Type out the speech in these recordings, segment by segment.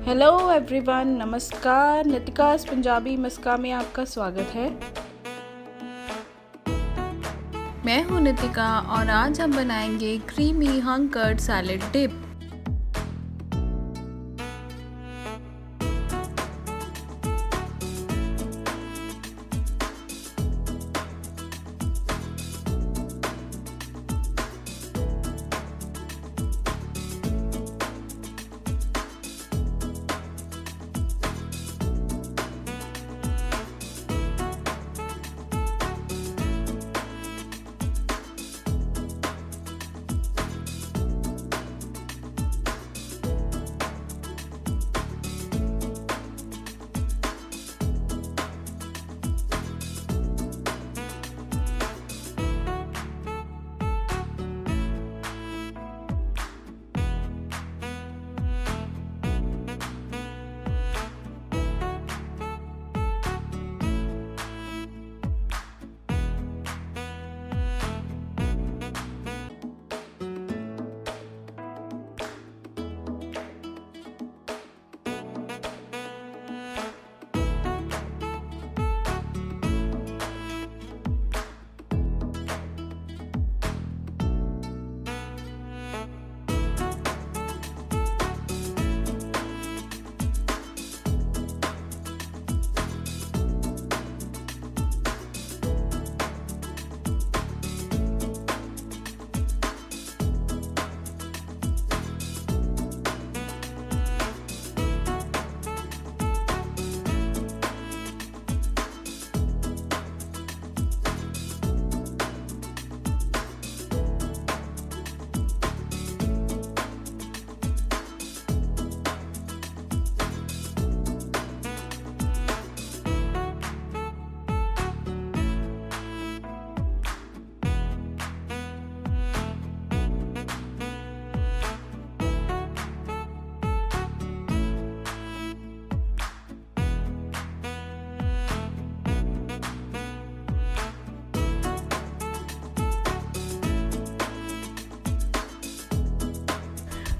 Hello everyone, नमस्कार। नितिकास पंजाबी मस्का में आपका स्वागत है। मैं हूँ नितिका और आज हम बनाएंगे creamy hung curd salad dip.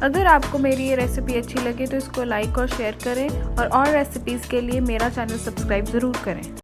अगर आपको मेरी ये रेसिपी अच्छी लगे तो इसको लाइक और शेयर करें और रेसिपीज़ के लिए मेरा चैनल सब्सक्राइब ज़रूर करें।